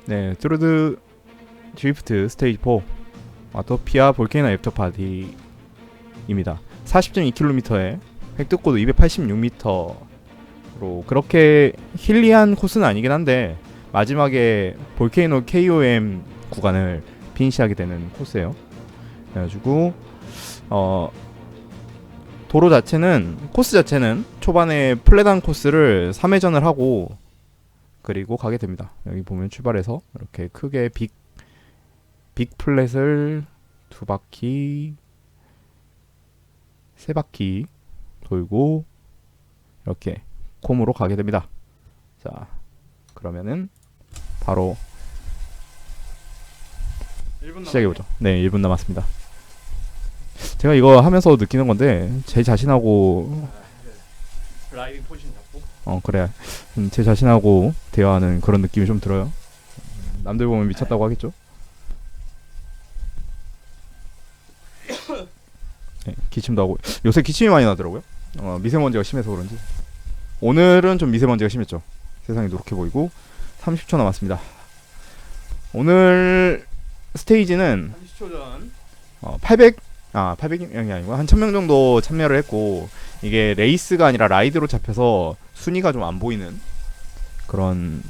네, 트루드 드리프트 스테이지 4 아토피아 볼케이노 애프터 파티입니다. 40.2km에 획득고도 286m로 그렇게 힐리한 코스는 아니긴 한데 마지막에 볼케이노 KOM 구간을 피니시하게 되는 코스예요. 그래가지고 코스 자체는 초반에 플랫한 코스를 3회전을 하고 그리고 가게 됩니다. 여기 보면 출발해서 이렇게 크게 빅 플랫을 2바퀴 3바퀴 돌고 이렇게 콤으로 가게 됩니다. 자, 그러면은 바로 시작해보죠. 네, 1분 남았습니다. 제가 이거 하면서 느끼는 건데 제 자신하고 라이딩 포지션 잡고 그래 제 자신하고 대화하는 그런 느낌이 좀 들어요. 남들 보면 미쳤다고 하겠죠. 네, 기침도 하고 요새 기침이 많이 나더라고요. 미세먼지가 심해서 그런지 오늘은 좀 미세먼지가 심했죠. 세상이 노랗게 보이고 30초 남았습니다. 오늘 스테이지는 30초 전 800명이 아니고 한 1000명 정도 참여를 했고 이게 레이스가 아니라 라이드로 잡혀서 순위가 좀 안 보이는 그런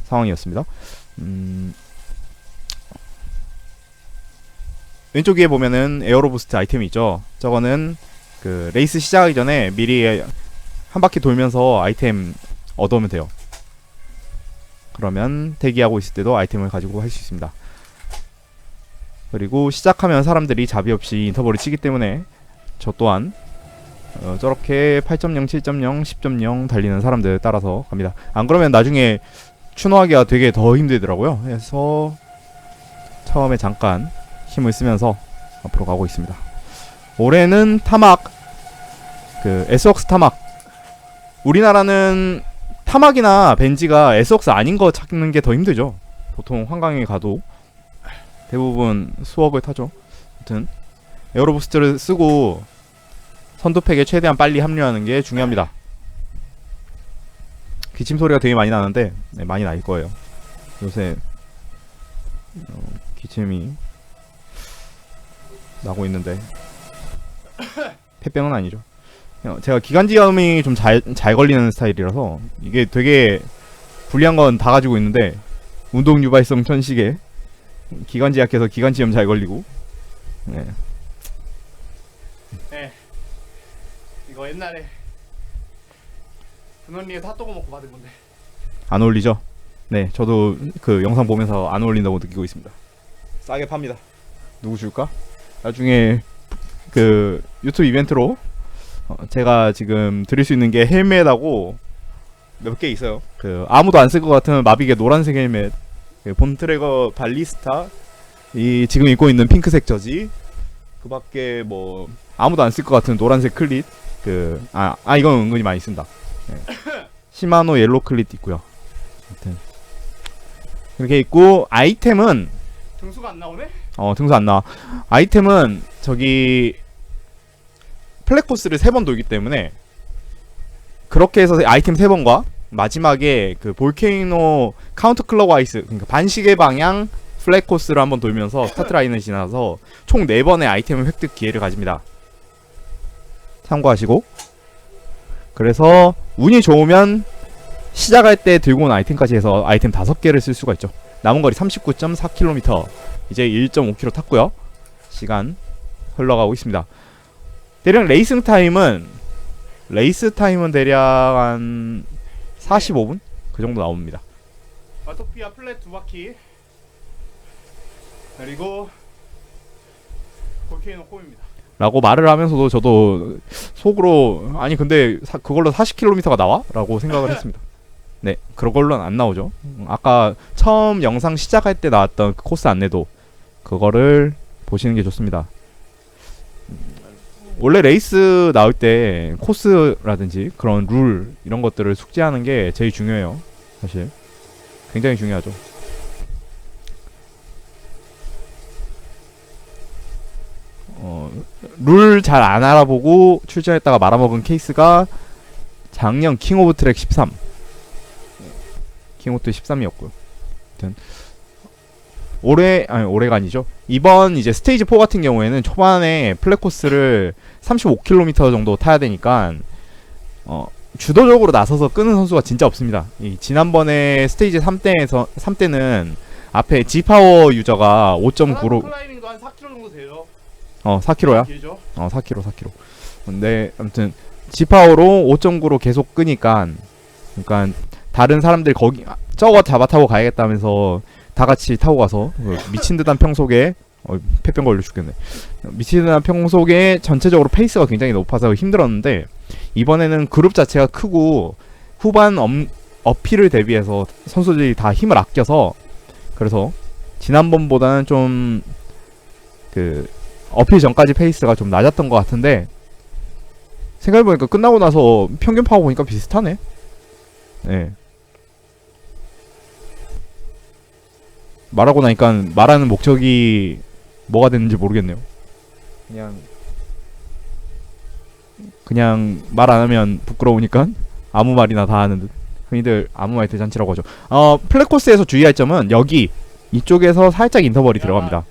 상황이었습니다. 왼쪽 위에 보면은 에어로부스트 아이템이 있죠. 저거는 그 레이스 시작하기 전에 미리 한 바퀴 돌면서 아이템 얻어오면 돼요. 그러면 대기하고 있을 때도 아이템을 가지고 할 수 있습니다. 그리고 시작하면 사람들이 자비 없이 인터벌을 치기 때문에 저 또한 저렇게 8.0, 7.0, 10.0 달리는 사람들 따라서 갑니다. 안 그러면 나중에 추노하기가 되게 더 힘들더라고요. 그래서 처음에 잠깐 힘을 쓰면서 앞으로 가고 있습니다. 올해는 타막 SWOX 타막, 우리나라는 타막이나 벤지가 SWOX 아닌 거 찾는 게 더 힘들죠. 보통 한강에 가도 대부분 수웍을 타죠. 아무튼 에어로부스트를 쓰고 선두팩에 최대한 빨리 합류하는 게 중요합니다. 기침 소리가 되게 많이 나는데 많이 날 거예요. 요새 기침이 나고 있는데 폐병은 아니죠. 제가 기관지염이 좀 잘 걸리는 스타일이라서 이게 되게 불리한 건 다 가지고 있는데 운동 유발성 천식에 기관지 약해서 기관지염 잘 걸리고. 네. 이거 옛날에 근원리에서 핫도그 먹고 받은 건데 안 어울리죠? 네, 저도 그 영상 보면서 안 어울린다고 느끼고 있습니다. 싸게 팝니다. 누구 줄까? 나중에 그 유튜브 이벤트로 제가 지금 드릴 수 있는 게 헬멧하고 몇 개 있어요. 그 아무도 안 쓸 것 같은 마비게 노란색 헬멧, 본트래거 발리스타, 이 지금 입고 있는 핑크색 저지, 그 밖에 뭐 아무도 안 쓸 것 같은 노란색 클릿, 이건 은근히 많이 쓴다. 네. 시마노 옐로 클릿 있고요. 아무튼 이렇게 있고, 아이템은 등수가 안 나오네? 등수 안 나와. 아이템은 저기 플랫 코스를 3번 돌기 때문에 그렇게 해서 아이템 3번과 마지막에 그 볼케이노 카운터 클럭와이스, 그러니까 반시계 방향 플랫 코스를 한번 돌면서 스타트 라인을 지나서 총 4번의 아이템을 획득 기회를 가집니다. 참고하시고, 그래서 운이 좋으면 시작할 때 들고 온 아이템까지 해서 아이템 5개를 쓸 수가 있죠. 남은 거리 39.4km, 이제 1.5km 탔고요. 시간 흘러가고 있습니다. 대략 레이스 타임은 대략 한 45분? 그 정도 나옵니다. 아토피아 플랫 2바퀴 그리고 볼케이노 콤입니다. 라고 말을 하면서도 저도 속으로 아니 근데 그걸로 40km가 나와? 라고 생각을 했습니다. 네, 그걸로는 안 나오죠. 아까 처음 영상 시작할 때 나왔던 그 코스 안내도 그거를 보시는 게 좋습니다. 원래 레이스 나올 때 코스라든지 그런 룰 이런 것들을 숙지하는 게 제일 중요해요. 사실 굉장히 중요하죠. 룰 잘 안 알아보고 출전했다가 말아먹은 케이스가 작년 킹 오브 트랙 13, 킹 오브 트랙 13이었고요. 아무튼 올해가 아니죠. 이번 이제 스테이지 4 같은 경우에는 초반에 플랫 코스를 35km 정도 타야 되니까 주도적으로 나서서 끄는 선수가 진짜 없습니다. 지난번에 스테이지 3때는 앞에 G파워 유저가 5.9로 클라이밍도 한 4km 정도 돼요. 4km야? 길죠? 4km. 근데 아무튼 G파워로 5.9로 계속 끄니까 그러니까 다른 사람들 저거 잡아 타고 가야겠다면서 다 같이 타고 가서 미친 듯한 평속에 폐병 걸려 죽겠네. 미친 듯한 평속에 전체적으로 페이스가 굉장히 높아서 힘들었는데 이번에는 그룹 자체가 크고 후반 어필을 대비해서 선수들이 다 힘을 아껴서 그래서 지난번보다는 좀 어필 전까지 페이스가 좀 낮았던 것 같은데 생각해보니까 끝나고 나서 평균 파워 보니까 비슷하네. 네. 말하고 나니까 말하는 목적이 뭐가 됐는지 모르겠네요. 그냥 말 안 하면 부끄러우니까 아무 말이나 다 하는 듯. 흔히들 아무 말 대잔치라고 하죠. 플랫코스에서 주의할 점은 이쪽에서 살짝 인터벌이 들어갑니다.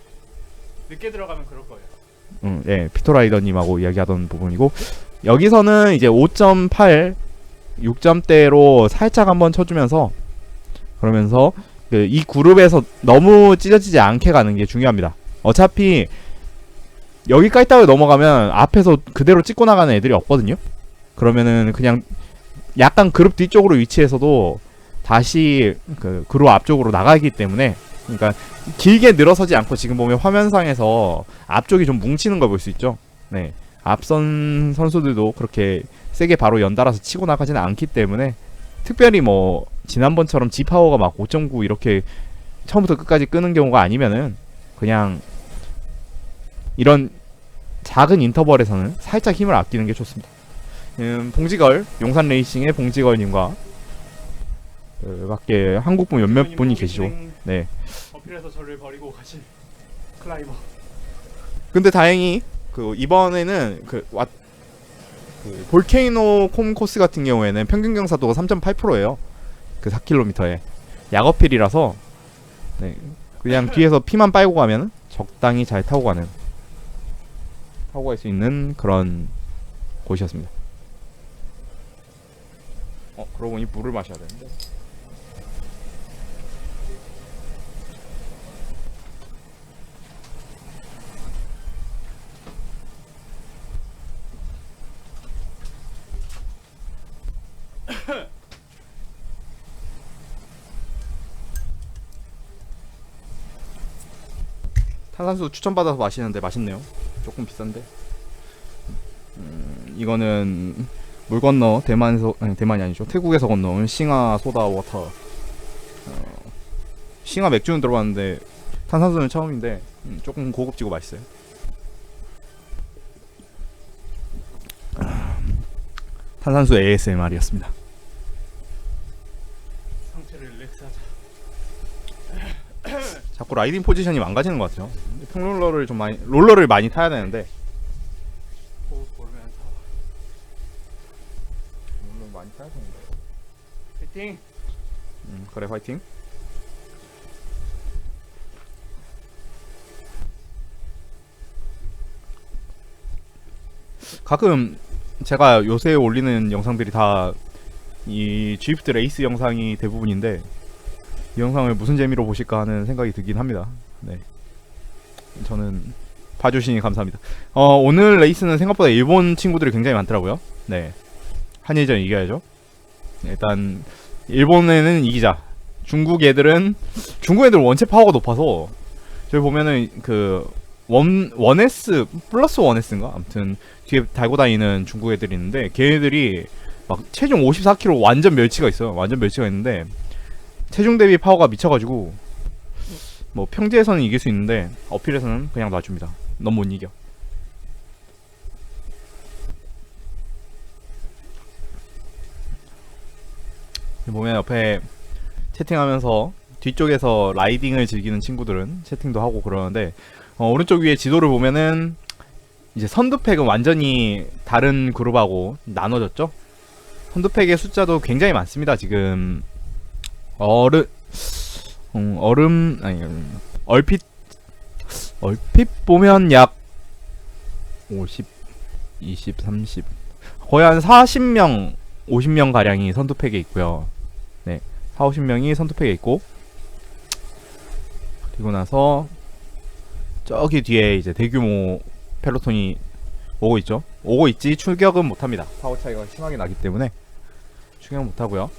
늦게 들어가면 그럴 거예요. 네, 피토라이더님하고 이야기하던 부분이고 여기서는 이제 5.8, 6점대로 살짝 한번 쳐주면서 그러면서 이 그룹에서 너무 찢어지지 않게 가는 게 중요합니다. 어차피 여기까지 따로 넘어가면 앞에서 그대로 찍고 나가는 애들이 없거든요. 그러면은 그냥 약간 그룹 뒤쪽으로 위치해서도 다시 그룹 앞쪽으로 나가기 때문에 그러니까 길게 늘어서지 않고 지금 보면 화면상에서 앞쪽이 좀 뭉치는 걸 볼 수 있죠. 네, 앞선 선수들도 그렇게 세게 바로 연달아서 치고 나가지는 않기 때문에 특별히 뭐 지난번처럼 G파워가 막 5.9 이렇게 처음부터 끝까지 끄는 경우가 아니면은 그냥 이런 작은 인터벌에서는 살짝 힘을 아끼는 게 좋습니다. 봉지걸, 용산 레이싱의 봉지걸님과 밖에 한국 분 몇몇 분이 계시죠. 네. 어필해서 저를 버리고 가신 클라이머. 근데 다행히 이번에는 볼케이노 콤 코스 같은 경우에는 평균 경사도가 3.8%예요. 4km에 약어필이라서 네, 그냥 뒤에서 피만 빨고 가면 적당히 잘 타고 갈 수 있는 그런 곳이었습니다. 그러고 보니 물을 마셔야 되는데. 탄산수 추천받아서 마시는데 맛있네요. 조금 비싼데. 이거는 물 건너 대만이 아니죠. 태국에서 건너온 싱하 소다 워터. 싱하 맥주는 들어봤는데 탄산수는 처음인데 조금 고급지고 맛있어요. 탄산수 ASMR이었습니다. 상체를 릴렉스하자. 자꾸 라이딩 포지션이 망가지는 것 같아요. 롤러를 많이 타야 되는데 호흡 고르면서 롤러 많이 타야 되는데. 화이팅! 그래 화이팅. 가끔 제가 요새 올리는 영상들이 다 이 G프트 레이스 영상이 대부분인데 이 영상을 무슨 재미로 보실까 하는 생각이 들긴 합니다. 네, 저는 봐주시니 감사합니다. 오늘 레이스는 생각보다 일본 친구들이 굉장히 많더라고요. 네, 한일전 이겨야죠. 일단 일본에는 이기자. 중국 애들 원체 파워가 높아서 저기 보면은 원S 플러스 원S인가? 아무튼 뒤에 달고 다니는 중국 애들이 있는데 걔네들이 막 체중 54kg 완전 멸치가 있어요. 완전 멸치가 있는데 체중 대비 파워가 미쳐가지고 뭐 평지에서는 이길 수 있는데 어필에서는 그냥 놔줍니다. 너무 못 이겨. 보면 옆에 채팅하면서 뒤쪽에서 라이딩을 즐기는 친구들은 채팅도 하고 그러는데 오른쪽 위에 지도를 보면은 이제 선두팩은 완전히 다른 그룹하고 나눠졌죠. 선두팩의 숫자도 굉장히 많습니다. 지금 얼음 아니 얼핏 보면 약 50, 20, 30 거의 한 40명, 50명 가량이 선두팩에 있고요. 네, 4, 50명이 선두팩에 있고, 그리고 나서 저기 뒤에 이제 대규모 펠로톤이 오고 있죠. 오고 있지 출격은 못합니다. 파워 차이가 심하게 나기 때문에 출격 못하고요.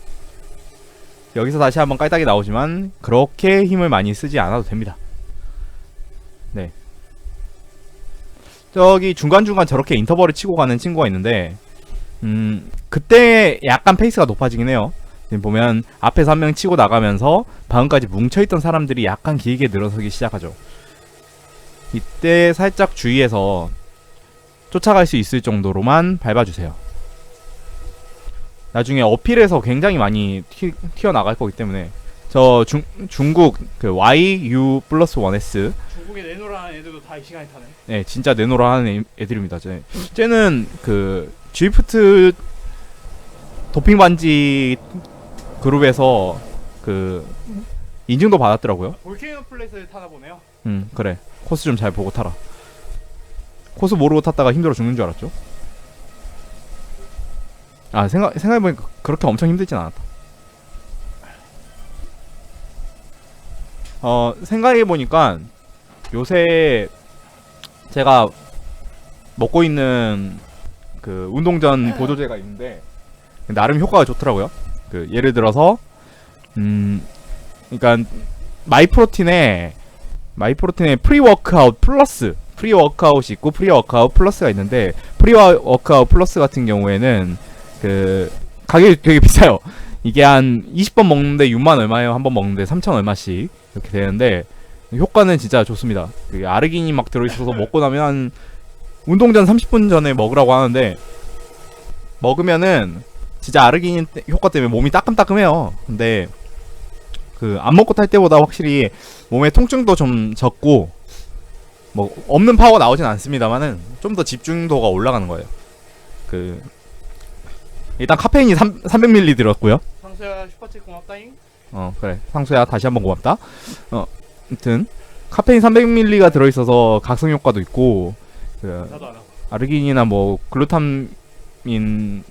여기서 다시 한번 깔딱이 나오지만 그렇게 힘을 많이 쓰지 않아도 됩니다. 네. 저기 중간중간 저렇게 인터벌을 치고 가는 친구가 있는데 그때 약간 페이스가 높아지긴 해요. 지금 보면 앞에서 한 명 치고 나가면서 방금까지 뭉쳐있던 사람들이 약간 길게 늘어서기 시작하죠. 이때 살짝 주의해서 쫓아갈 수 있을 정도로만 밟아주세요. 나중에 어필에서 굉장히 많이 튀어나갈 거기 때문에 저 중국 그 YU 플러스 1S 중국에 내노라는 애들도 다 이 시간에 타네. 네 진짜 내노라 하는 애들입니다. 쟤는 그 G프트 도핑 반지 그룹에서 그 인증도 받았더라고요. 볼케이노 플랫을 타나 보네요. 그래. 코스 좀 잘 보고 타라. 코스 모르고 탔다가 힘들어 죽는 줄 알았죠. 아 생각해보니까 그렇게 엄청 힘들진 않았다. 생각해보니까 요새 제가 먹고 있는 그 운동전 보조제가 있는데 나름 효과가 좋더라고요. 그 예를 들어서 그러니까 마이프로틴에 프리워크아웃 플러스 프리워크아웃이 있고 프리워크아웃 플러스가 있는데 프리워크아웃 플러스 같은 경우에는 그 가격이 되게 비싸요. 이게 한 20번 먹는데 6만 얼마예요. 한 번 먹는데 3천 얼마씩 이렇게 되는데 효과는 진짜 좋습니다. 그 아르기닌이 막 들어있어서 먹고 나면 한 운동 전 30분 전에 먹으라고 하는데 먹으면은 진짜 아르기닌 효과 때문에 몸이 따끔따끔해요. 근데 그 안 먹고 탈 때보다 확실히 몸의 통증도 좀 적고 뭐 없는 파워가 나오진 않습니다만은 좀 더 집중도가 올라가는 거예요. 그 일단 카페인이 300ml 들었고요. 상수야 슈퍼챗 고맙다잉. 그래 상수야 다시 한번 고맙다. 아무튼 카페인 300ml가 들어있어서 각성 효과도 있고 그 나도 안 하고. 아르기닌이나 뭐 글루타민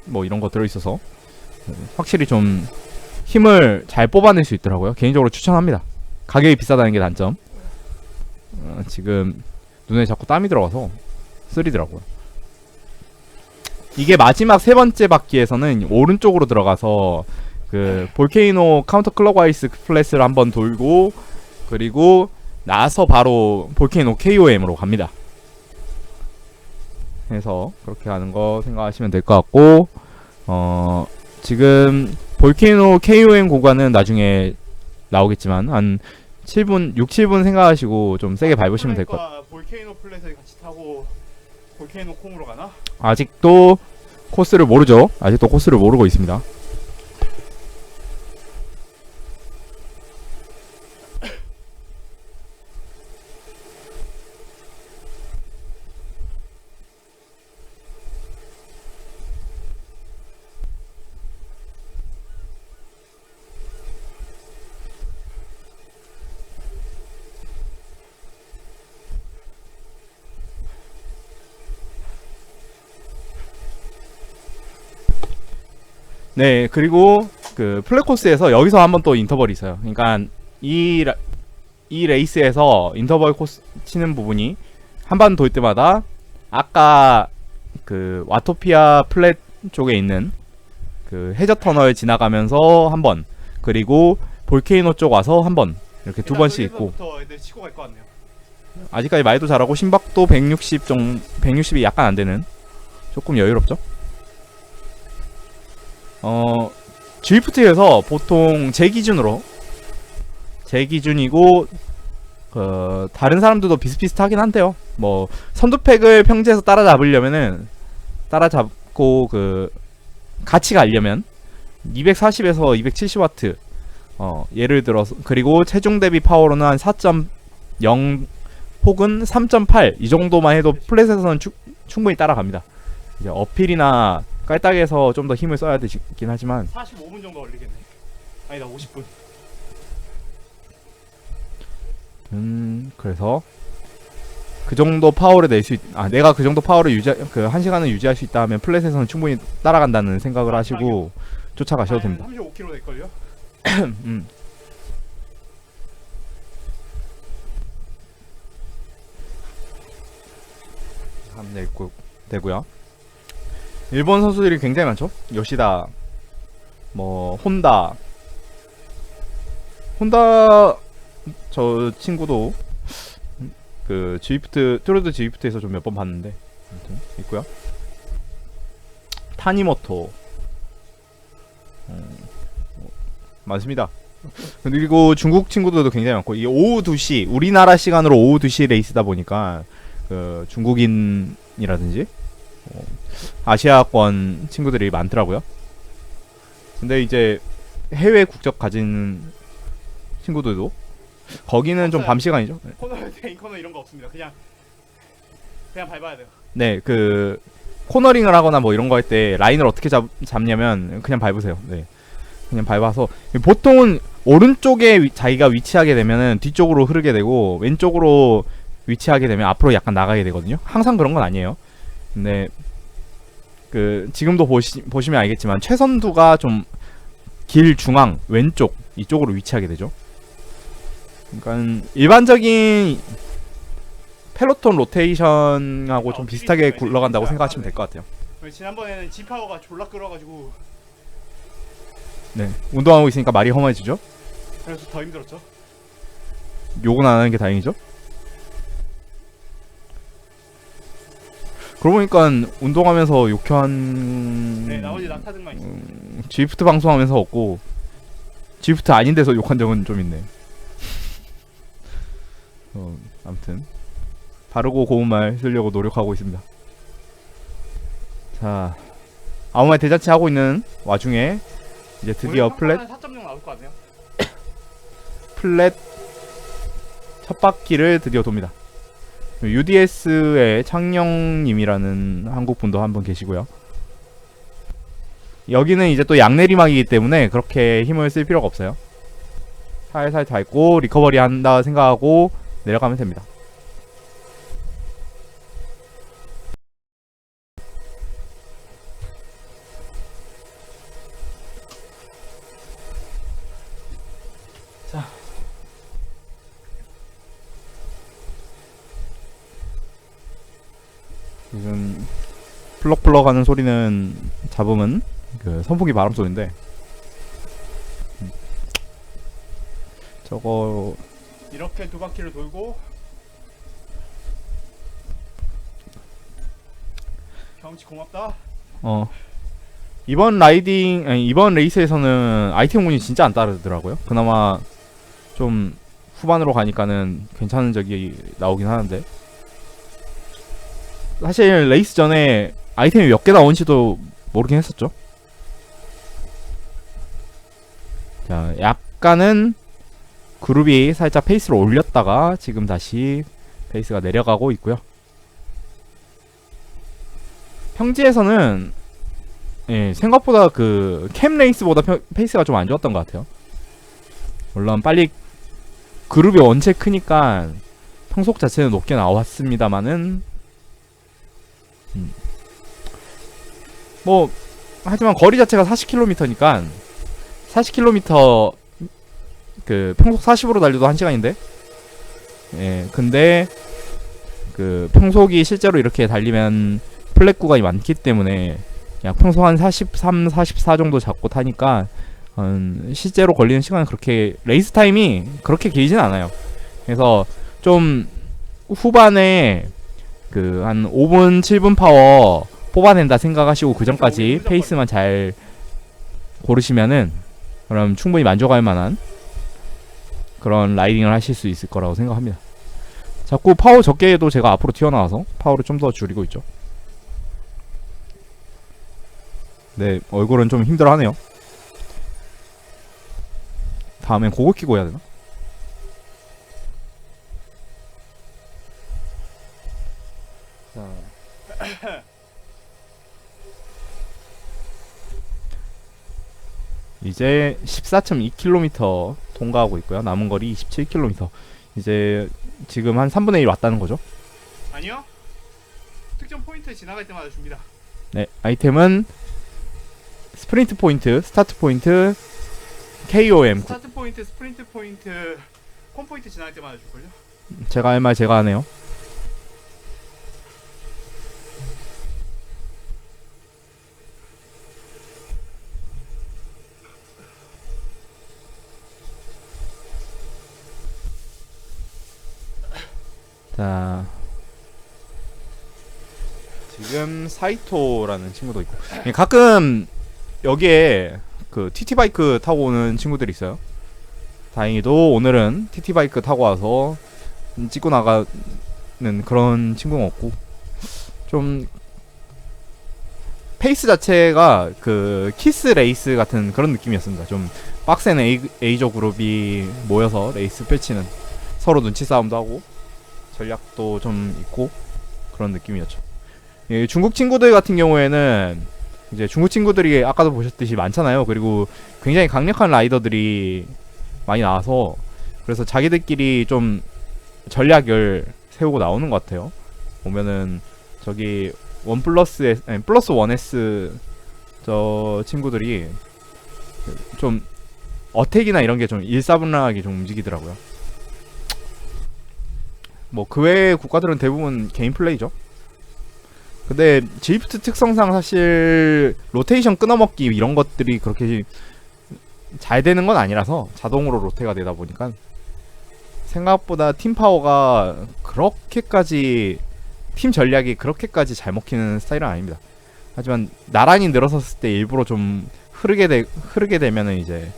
뭐 이런 거 들어있어서 확실히 좀 힘을 잘 뽑아낼 수 있더라고요. 개인적으로 추천합니다. 가격이 비싸다는 게 단점. 지금 눈에 자꾸 땀이 들어가서 쓰리더라고요. 이게 마지막 세 번째 바퀴에서는 오른쪽으로 들어가서 그 볼케이노 카운터 클럭와이스 플랫을 한번 돌고 그리고 나서 바로 볼케이노 KOM으로 갑니다. 그래서 그렇게 가는 거 생각하시면 될 것 같고 지금 볼케이노 KOM 구간은 나중에 나오겠지만 한 7분, 6, 7분 생각하시고 좀 세게 밟으시면 될 것 같아요. 볼케이노 플랫을 같이 타고 볼케이노 콩으로 가나? 아직도 코스를 모르죠. 아직도 코스를 모르고 있습니다. 네, 그리고 그 플랫코스에서 여기서 한번 또 인터벌이 있어요. 그러니까 이 레이스에서 인터벌 코스 치는 부분이 한 번 돌 때마다 아까 그 와토피아 플랫 쪽에 있는 그 해저 터널 지나가면서 한 번, 그리고 볼케이노 쪽 와서 한 번, 이렇게 두 번씩 있고. 애들 치고 갈 것 같네요. 아직까지 말도 잘하고 심박도 160 정도, 160이 약간 안 되는, 조금 여유롭죠. G프트에서 보통 제 기준이고 다른 사람들도 비슷비슷하긴 한데요. 뭐 선두팩을 평지에서 따라잡고 그 같이 가려면 240에서 270W 예를 들어서, 그리고 체중 대비 파워로는 한 4.0 혹은 3.8 이 정도만 해도 플랫에서는 충분히 따라갑니다. 이제 어필이나 깔딱에서 좀 더 힘을 써야 되긴 하지만 45분 정도 걸리겠네. 아니다 50분. 그래서 그 정도 파워를 낼 수 내가 그 정도 파워를 그 1시간을 유지할 수 있다 하면 플랫에서는 충분히 따라간다는 생각을 하시고 쫓아가셔도 됩니다. 35km 될걸요? 음. 하면 되고요. 일본 선수들이 굉장히 많죠. 요시다, 뭐 혼다 저 친구도 그 지프트 트로드 지프트에서 좀 몇 번 봤는데 아무튼 있고요. 타니모토 많습니다. 그리고 중국 친구들도 굉장히 많고 이 오후 2시 우리나라 시간으로 오후 2시 레이스다 보니까 그 중국인이라든지 아시아권 친구들이 많더라고요. 근데 이제 해외 국적 가진 친구들도 거기는 좀 밤 시간이죠. 코너 인코너 이런 거 없습니다. 그냥 밟아야 돼요. 네, 그 코너링을 하거나 뭐 이런 거 할 때 라인을 어떻게 잡냐면 그냥 밟으세요. 네, 그냥 밟아서 보통은 오른쪽에 자기가 위치하게 되면은 뒤쪽으로 흐르게 되고 왼쪽으로 위치하게 되면 앞으로 약간 나가게 되거든요. 항상 그런 건 아니에요. 근데 그 지금도 보시면 알겠지만 최선두가 좀 길 중앙 왼쪽 이쪽으로 위치하게 되죠. 그러니까 일반적인 펠로톤 로테이션하고 좀 비슷하게 굴러간다고 생각하시면 될 것 같아요. 지난번에는 G파워가 졸라 끌어가지고 네, 운동하고 있으니까 말이 험해지죠. 그래서 더 힘들었죠. 욕은 안 하는 게 다행이죠. 그러고 보니까 운동하면서 욕한 네, 나머지 낙타들만 있어. 지프트 방송하면서 없고 지프트 아닌 데서 욕한 적은 좀 있네. 아무튼 바르고 고운 말 쓰려고 노력하고 있습니다. 자, 아무 말 대잔치 하고 있는 와중에 이제 드디어 플랫 4.0 나올 것 같네요. 플랫 첫 바퀴를 드디어 돕니다. UDS의 창령님이라는 한국 분도 한 분 계시고요. 여기는 이제 또 양내리막이기 때문에 그렇게 힘을 쓸 필요가 없어요. 살살 밟고 리커버리 한다 생각하고 내려가면 됩니다. 자, 지금 플럭플럭 하는 소리는 잡음은 그 선풍기 바람 소리인데 저거 이렇게 두 바퀴를 돌고 경치 고맙다. 이번 이번 레이스에서는 아이템 운이 진짜 안 따르더라고요. 그나마 좀 후반으로 가니까는 괜찮은 적이 나오긴 하는데 사실 레이스 전에 아이템이 몇 개 나온지도 모르긴 했었죠. 자, 약간은 그룹이 살짝 페이스를 올렸다가 지금 다시 페이스가 내려가고 있고요. 평지에서는 생각보다 그 캠 레이스보다 페이스가 좀 안 좋았던 것 같아요. 물론 빨리 그룹이 원체 크니까 평속 자체는 높게 나왔습니다만은 뭐 하지만 거리 자체가 40km니까 40km 그 평속 40으로 달려도 1시간인데 근데 그 평속이 실제로 이렇게 달리면 플랫 구간이 많기 때문에 그냥 평소 한 43, 44 정도 잡고 타니까 실제로 걸리는 시간은 그렇게 레이스 타임이 그렇게 길진 않아요. 그래서 좀 후반에 그 한 5분, 7분 파워 뽑아낸다 생각하시고 그 전까지 페이스만 잘 고르시면은 그럼 충분히 만족할 만한 그런 라이딩을 하실 수 있을 거라고 생각합니다. 자꾸 파워 적게 해도 제가 앞으로 튀어나와서 파워를 좀 더 줄이고 있죠. 네, 얼굴은 좀 힘들어하네요. 다음엔 고글 끼고 해야 되나? 자. 이제 14.2km 통과하고 있고요. 남은 거리 27km. 이제 지금 한 3분의 1 왔다는 거죠. 아니요. 특정 포인트 지나갈 때마다 줍니다. 네, 아이템은 스프린트 포인트, 스타트 포인트, KOM. 스타트 포인트, 스프린트 포인트, 콤 포인트 지나갈 때마다 줄걸요? 제가 할 말 제가 하네요. 자, 지금 사이토라는 친구도 있고 가끔 여기에 그 TT 바이크 타고 오는 친구들이 있어요. 다행히도 오늘은 TT 바이크 타고 와서 찍고 나가는 그런 친구는 없고, 좀 페이스 자체가 그 키스 레이스 같은 그런 느낌이었습니다. 좀 빡센 에이저 그룹이 모여서 레이스 펼치는, 서로 눈치 싸움도 하고 전략도 좀 있고 그런 느낌이었죠. 예, 중국 친구들 같은 경우에는 이제 중국 친구들이 아까도 보셨듯이 많잖아요. 그리고 굉장히 강력한 라이더들이 많이 나와서, 그래서 자기들끼리 좀 전략을 세우고 나오는 것 같아요. 보면은 저기 원 플러스 아니 플러스 1S 저 친구들이 좀 어택이나 이런 게 좀 일사분란하게 좀 움직이더라고요. 뭐 그 외의 국가들은 대부분 개인 플레이죠. 근데 지프트 특성상 사실 로테이션 끊어먹기 이런 것들이 그렇게 잘 되는 건 아니라서 자동으로 로테가 되다 보니까 생각보다 팀 파워가 그렇게까지, 팀 전략이 그렇게까지 잘 먹히는 스타일은 아닙니다. 하지만 나란히 늘어섰을 때 일부러 좀 흐르게 되면은 이제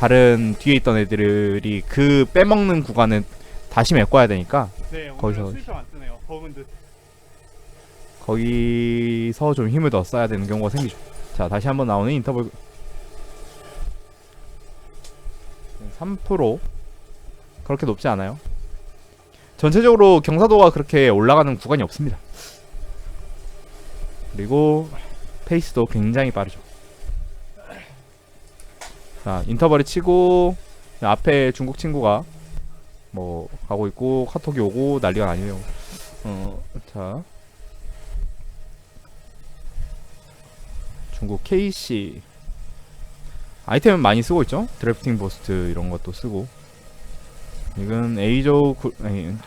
다른 뒤에 있던 애들이 그 빼먹는 구간을 다시 메꿔야 되니까 네, 거기서 오늘은 스위처 안 쓰네요. 버그인 듯. 거기서 좀 힘을 더 써야 되는 경우가 생기죠. 자, 다시 한번 나오는 인터벌 3% 그렇게 높지 않아요. 전체적으로 경사도가 그렇게 올라가는 구간이 없습니다. 그리고 페이스도 굉장히 빠르죠. 자, 인터벌이 치고 앞에 중국 친구가 뭐 가고 있고 카톡이 오고 난리가 아니에요. 자, 중국 KC 아이템은 많이 쓰고 있죠. 드래프팅 버스트 이런 것도 쓰고. 이건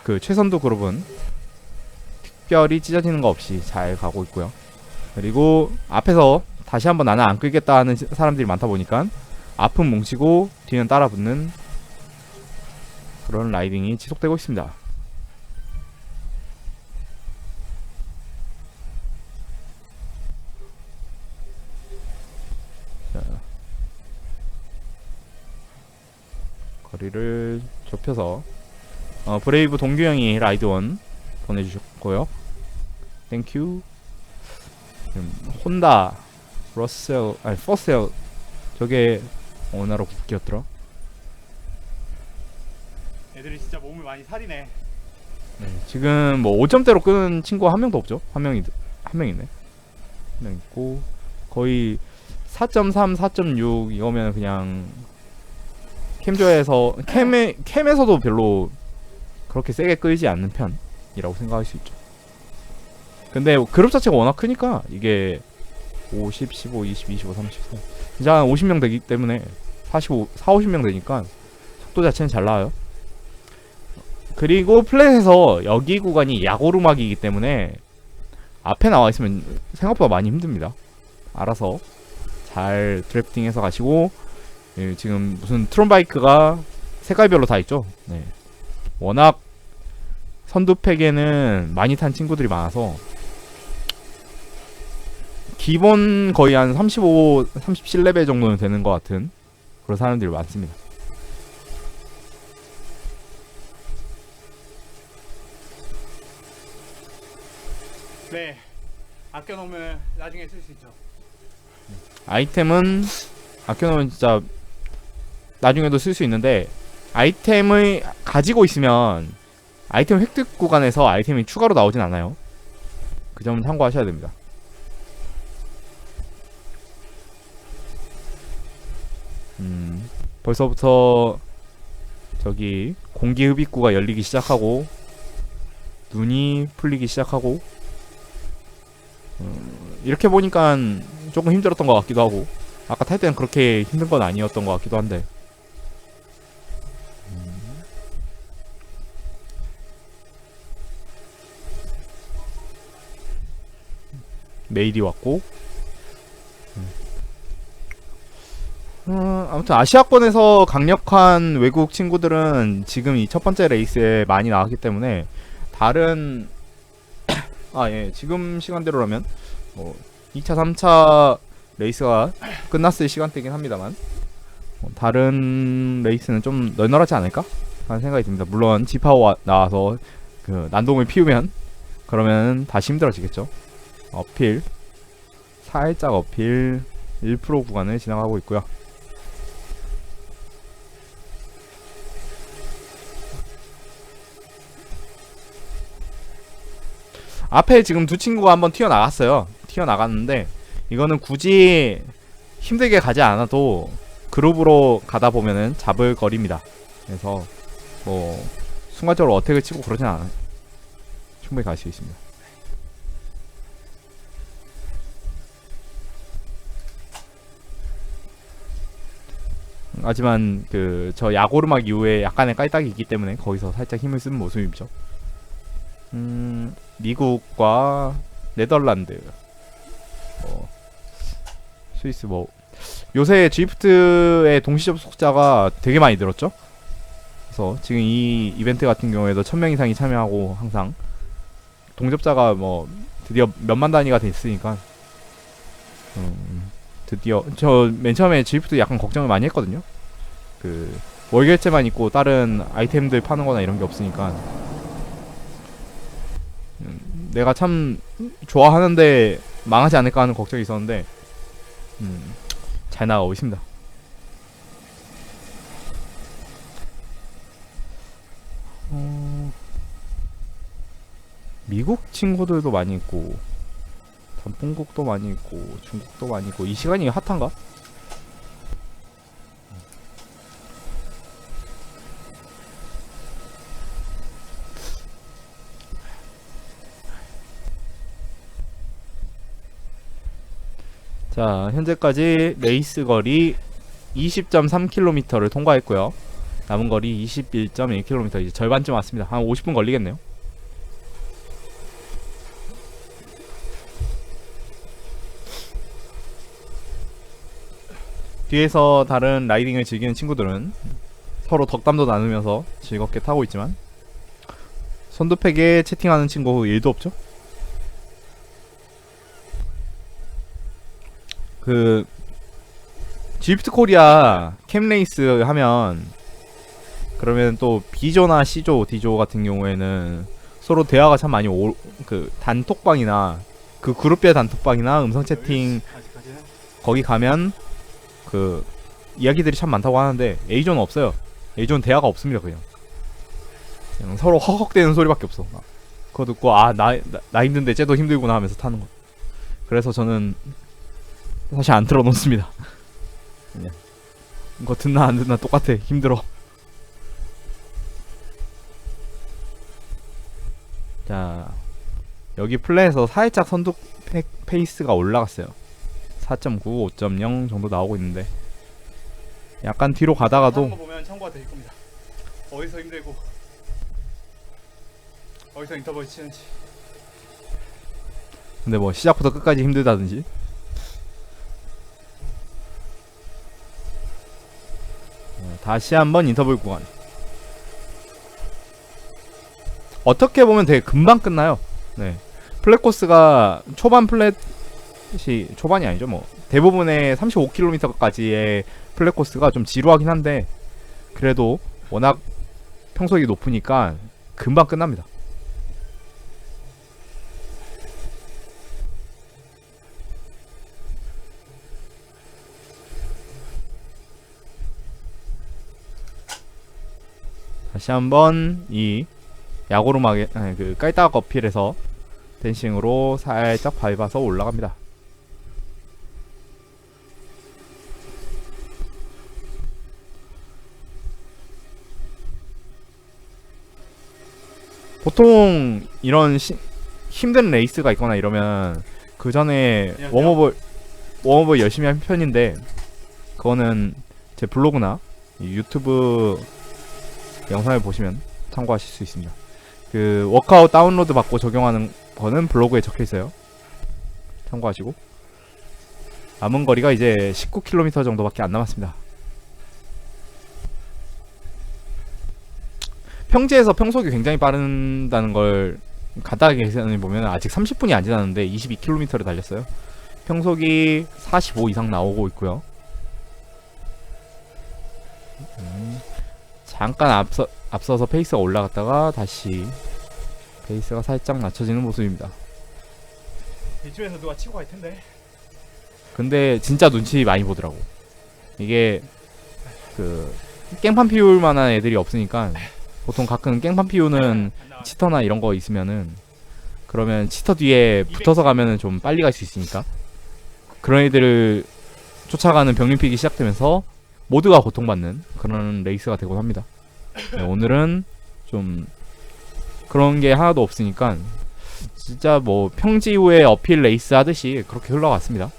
그 최선두 그룹은 특별히 찢어지는 거 없이 잘 가고 있고요. 그리고 앞에서 다시 한번 나는 안 끌겠다 하는 사람들이 많다 보니까 앞은 뭉치고 뒤는 따라붙는 그런 라이딩이 지속되고 있습니다. 자, 거리를 좁혀서 브레이브 동규 형이 라이드1 보내주셨고요. 땡큐. 혼다 러셀 아니 퍼셀 저게 어나로 국기였더라. 애들이 진짜 몸을 많이 살이네. 네, 지금 뭐 5점대로 끄는 친구가 한 명도 없죠. 한 명 있네. 한 명 있고 거의 4.3, 4.6 이거면 그냥 캠에서도 별로 그렇게 세게 끌지 않는 편이라고 생각할 수 있죠. 근데 그룹 자체가 워낙 크니까 이게 50, 15, 20, 25, 30 진짜 한 50명 되기 때문에 50명 되니까 속도 자체는 잘 나와요. 그리고 플랫에서 여기 구간이 야고르막이기 때문에 앞에 나와 있으면 생각보다 많이 힘듭니다. 알아서 잘 드래프팅해서 가시고, 예, 지금 무슨 트론바이크가 색깔별로 다 있죠. 네. 워낙 선두팩에는 많이 탄 친구들이 많아서 기본 거의 한 35, 37레벨 정도는 되는 것 같은 그런 사람들이 많습니다. 네, 아껴놓으면 나중에 쓸 수 있죠. 아이템은 아껴놓으면 진짜 나중에도 쓸 수 있는데, 아이템을 가지고 있으면 아이템 획득 구간에서 아이템이 추가로 나오진 않아요. 그 점은 참고하셔야 됩니다. 벌써부터 저기 공기 흡입구가 열리기 시작하고 눈이 풀리기 시작하고 이렇게 보니까 조금 힘들었던 것 같기도 하고 아까 탈 때는 그렇게 힘든 건 아니었던 것 같기도 한데 메일이 왔고 아무튼 아시아권에서 강력한 외국 친구들은 지금 이 첫 번째 레이스에 많이 나왔기 때문에 다른 예 지금 시간대로라면 뭐 2차 3차 레이스가 끝났을 시간대긴 합니다만 다른 레이스는 좀 널널하지 않을까 하는 생각이 듭니다. 물론 지파오 나와서 그 난동을 피우면 그러면 다시 힘들어지겠죠. 어필 살짝 어필 1% 구간을 지나가고 있고요. 앞에 지금 두 친구가 한번 튀어나갔어요. 튀어나갔는데 이거는 굳이 힘들게 가지 않아도 그룹으로 가다 보면은 잡을 거리입니다. 그래서 뭐 순간적으로 어택을 치고 그러진 않아요. 충분히 갈 수 있습니다. 하지만 그 저 야고르막 이후에 약간의 깔딱이 있기 때문에 거기서 살짝 힘을 쓰는 모습이죠. 미국과 네덜란드, 스위스 뭐 요새 지프트의 동시 접속자가 되게 많이 늘었죠. 그래서 지금 이 이벤트 같은 경우에도 1000명 이상이 참여하고 항상 동접자가 뭐 드디어 몇만 단위가 됐으니까 드디어 저 맨 처음에 지프트 약간 걱정을 많이 했거든요. 그 월결제만 있고 다른 아이템들 파는 거나 이런 게 없으니까 내가 참 좋아하는데 망하지 않을까 하는 걱정이 있었는데 잘 나가고 있습니다. 미국 친구들도 많이 있고 단풍국도 많이 있고 중국도 많이 있고 이 시간이 핫한가? 자, 현재까지 레이스 거리 20.3km를 통과했고요. 남은 거리 21.1km, 이제 절반쯤 왔습니다. 한 50분 걸리겠네요. 뒤에서 다른 라이딩을 즐기는 친구들은 서로 덕담도 나누면서 즐겁게 타고 있지만 선두팩에 채팅하는 친구 1도 없죠? 그 지프트 코리아 캠레이스 하면 그러면 또 B조나 C조, D조 같은 경우에는 서로 대화가 참 많이 그 단톡방이나 그 그룹별 단톡방이나 음성 채팅 거기 가면 그 이야기들이 참 많다고 하는데 A조는 없어요. A조는 대화가 없습니다. 그냥 서로 허걱대는 소리밖에 없어. 그거 듣고 나 힘든데 쟤도 힘들구나 하면서 타는 거. 그래서 저는 사실 안 틀어놓습니다. 그냥 이거 듣나 안 듣나 똑같아. 힘들어. 자, 여기 플레이에서 살짝 선두 페이스가 올라갔어요. 4.9, 5.0 정도 나오고 있는데 약간 뒤로 가다가도 거 보면 참고가 될 겁니다. 어디서 힘들고 어디서 인터벌 치는지. 근데 뭐 시작부터 끝까지 힘들다든지 다시 한번 인터벌 구간. 어떻게 보면 되게 금방 끝나요. 네, 플랫 코스가 초반 플랫이 초반이 아니죠. 뭐 대부분의 35km까지의 플랫 코스가 좀 지루하긴 한데 그래도 워낙 평속이 높으니까 금방 끝납니다. 다시 한번 이 야고르막에 그 깔딱 어필에서 댄싱으로 살짝 밟아서 올라갑니다. 보통 이런 힘든 레이스가 있거나 이러면 그 전에 웜업을 열심히 한 편인데, 그거는 제 블로그나 유튜브 영상을 보시면 참고하실 수 있습니다. 그 워크아웃 다운로드 받고 적용하는 거는 블로그에 적혀 있어요. 참고하시고. 남은 거리가 이제 19km 정도밖에 안 남았습니다. 평지에서 평속이 굉장히 빠른다는 걸 간단하게 계산해 보면 아직 30분이 안 지났는데 22km를 달렸어요. 평속이 45 이상 나오고 있고요. 잠깐 앞서서 페이스가 올라갔다가 다시 페이스가 살짝 낮춰지는 모습입니다. 이쯤에서 누가 치고 갈 텐데. 근데 진짜 눈치 많이 보더라고. 이게 그 깽판 피울 만한 애들이 없으니까, 보통 가끔 깽판 피우는 치터나 이런 거 있으면은, 그러면 치터 뒤에 붙어서 가면은 좀 빨리 갈 수 있으니까 그런 애들을 쫓아가는 병림픽이 시작되면서 모두가 고통받는 그런 레이스가 되곤 합니다. 네, 오늘은 좀 그런 게 하나도 없으니까 진짜 뭐 평지 후에 어필 레이스 하듯이 그렇게 흘러갔습니다.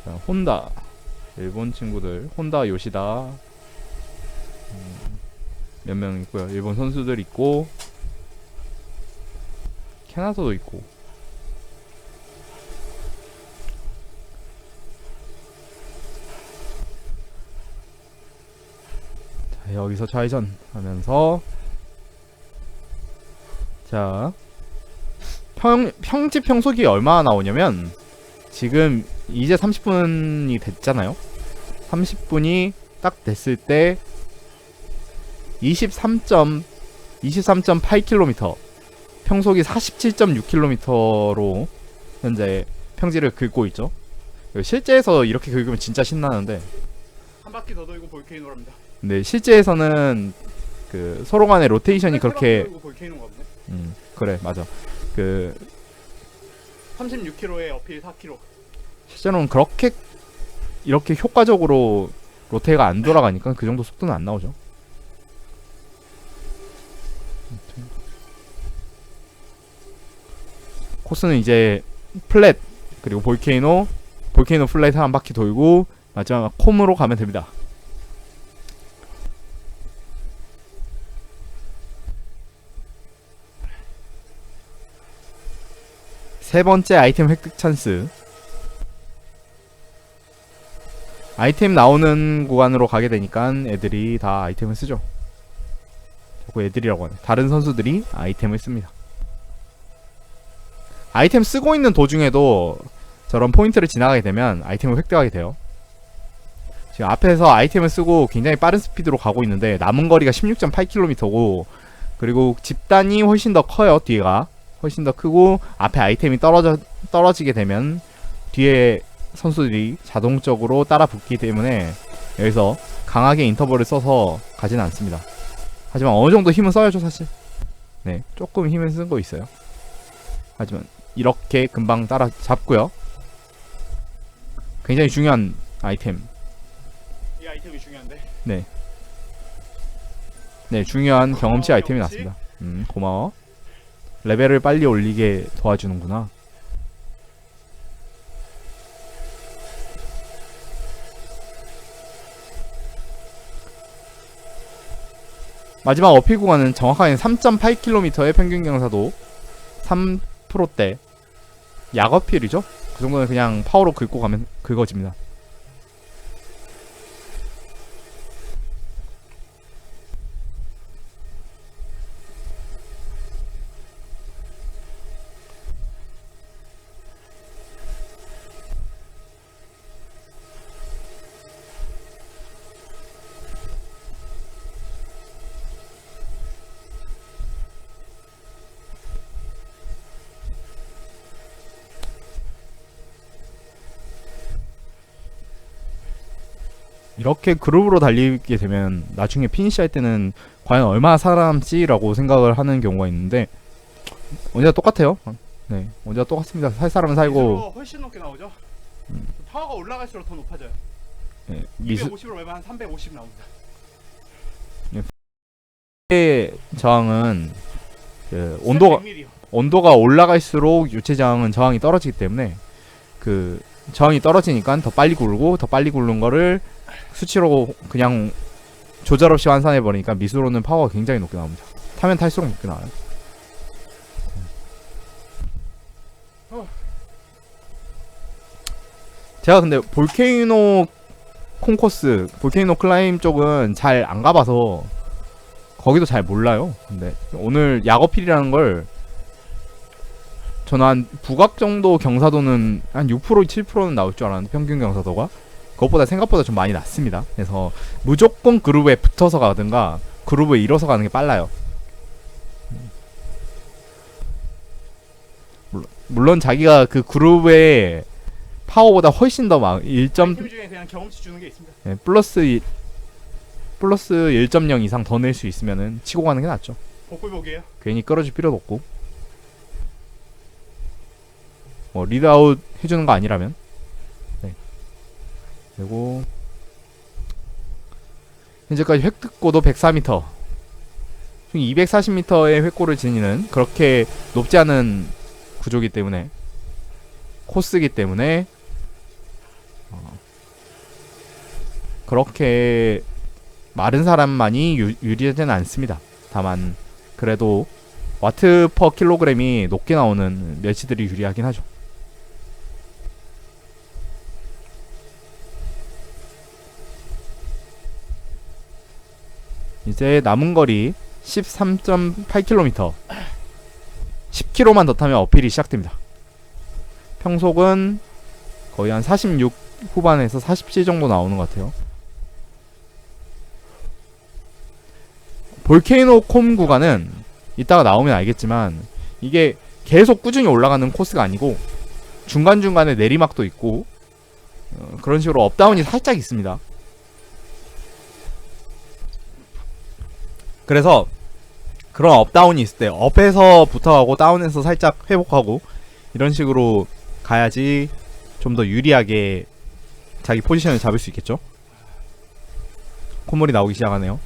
자, 혼다, 일본 친구들, 혼다 요시다 몇 명 있고요. 일본 선수들 있고, 캐나다도 있고. 자, 여기서 좌회전 하면서, 자, 평지 평속이 얼마나 나오냐면, 지금 이제 30분이 됐잖아요. 30분이 딱 됐을 때 23.8km, 평속이 47.6km로 현재 평지를 긁고 있죠. 실제에서 이렇게 긁으면 진짜 신나는데, 한 바퀴 더 돌고 볼케이노랍니다. 근데 실제에서는 그 서로 간의 로테이션이 그렇게 볼케이노가 보네. 그래, 맞아. 그 36km에 어필 4km. 실제로는 그렇게 이렇게 효과적으로 로테가 안 돌아가니까 그 정도 속도는 안 나오죠. 코스는 이제 플랫, 그리고 볼케이노 플랫 한 바퀴 돌고 마지막 콤으로 가면 됩니다. 세 번째 아이템 획득 찬스. 아이템 나오는 구간으로 가게 되니까 애들이 다 아이템을 쓰죠. 자꾸 애들이라고 하네. 다른 선수들이 아이템을 씁니다. 아이템 쓰고 있는 도중에도 저런 포인트를 지나가게 되면 아이템을 획득하게 돼요. 지금 앞에서 아이템을 쓰고 굉장히 빠른 스피드로 가고 있는데 남은 거리가 16.8km고, 그리고 집단이 훨씬 더 커요. 뒤가 훨씬 더 크고, 앞에 아이템이 떨어지게 되면 뒤에 선수들이 자동적으로 따라 붙기 때문에 여기서 강하게 인터벌을 써서 가지는 않습니다. 하지만 어느 정도 힘은 써야죠, 사실. 네, 조금 힘은 쓴 거 있어요. 하지만 이렇게 금방 따라 잡고요. 굉장히 중요한 아이템. 이 아이템이 중요한데. 네, 중요한 경험치 아이템이 경험치? 났습니다. 고마워. 레벨을 빨리 올리게 도와주는구나. 마지막 어필 구간은 정확하게 3.8km의 평균 경사도 3%대 약 어필이죠. 그 정도는 그냥 파워로 긁고 가면 긁어집니다. 이렇게 그룹으로 달리게 되면 나중에 피니시 할 때는 과연 얼마나 살아남지라고 생각을 하는 경우가 있는데, 언제나 똑같아요. 네, 언제나 똑같습니다. 살 사람은 살고. 미스로 훨씬 높게 나오죠. 음. 파워가 올라갈수록 더 높아져요. 네, 미스 250으로 얼마 한 350 나옵니다. 저항은 그 온도가 올라갈수록 유체 저항은 저항이 떨어지기 때문에 그 저항이 떨어지니까 더 빨리 굴고 더 빨리 굴른 거를 수치로 그냥 조절 없이 환산해 버리니까 미스로는 파워가 굉장히 높게 나옵니다. 타면 탈수록 높게 나와요. 제가 근데 볼케이노 콘코스, 볼케이노 클라임 쪽은 잘 안 가봐서 거기도 잘 몰라요. 근데 오늘 야거필이라는 걸 저는 한 북악 정도 경사도는 한 6% 7%는 나올 줄 알았는데 평균 경사도가 그것보다 생각보다 좀 많이 낮습니다. 그래서 무조건 그루브에 붙어서 가든가 그루브에 일어서 가는 게 빨라요. 물론 자기가 그 그루브에 파워보다 훨씬 더 막 1점 아이템 중에 그냥 경험치 주는 게 있습니다. 네, 플러스 1.0 이상 더 낼 수 있으면은 치고 가는 게 낫죠. 복불복이에요. 괜히 끌어줄 필요도 없고 뭐 리드아웃 해주는 거 아니라면. 네. 그리고 현재까지 획득고도 104m, 총 240m의 획고를 지니는 그렇게 높지 않은 구조기 때문에 코스기 때문에 그렇게 마른 사람만이 유리하지는 않습니다. 다만 그래도 와트 퍼 킬로그램이 높게 나오는 멸치들이 유리하긴 하죠. 이제 남은 거리 13.8km, 10km만 더 타면 어필이 시작됩니다. 평속은 거의 한 46 후반에서 47 정도 나오는 것 같아요. 볼케이노 콤 구간은 이따가 나오면 알겠지만 이게 계속 꾸준히 올라가는 코스가 아니고 중간중간에 내리막도 있고 그런 식으로 업다운이 살짝 있습니다. 그래서 그런 업다운이 있을 때 업에서 붙어가고 다운에서 살짝 회복하고 이런 식으로 가야지 좀 더 유리하게 자기 포지션을 잡을 수 있겠죠. 콧물이 나오기 시작하네요.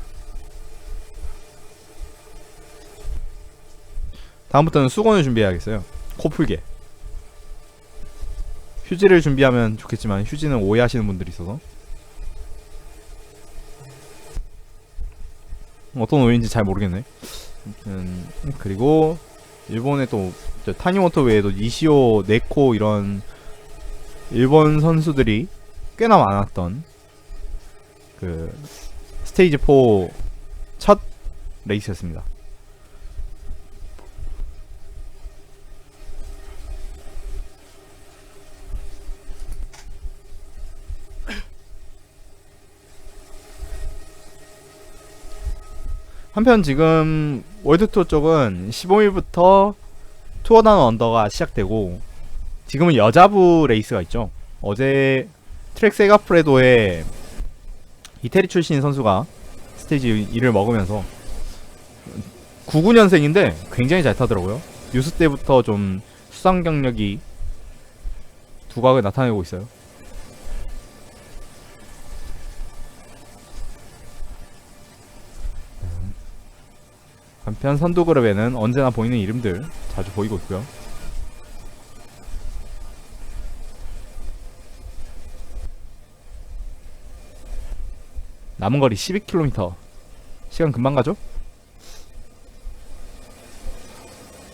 다음부터는 수건을 준비해야겠어요. 코 풀게. 휴지를 준비하면 좋겠지만 휴지는 오해하시는 분들이 있어서 어떤 오해인지 잘 모르겠네. 그리고 일본에 또 타니모토 외에도 니시오, 네코 이런 일본 선수들이 꽤나 많았던 그 스테이지 4 첫 레이스였습니다. 한편 지금 월드투어 쪽은 15일부터 투어다운 언더가 시작되고 지금은 여자부 레이스가 있죠. 어제 트랙 세가프레도에 이태리 출신 선수가 스테이지 1을 먹으면서 99년생인데 굉장히 잘 타더라고요. 유스 때부터 좀 수상 경력이 두각을 나타내고 있어요. 한편 선두 그룹에는 언제나 보이는 이름들 자주 보이고 있고요. 남은 거리 12km. 시간 금방 가죠?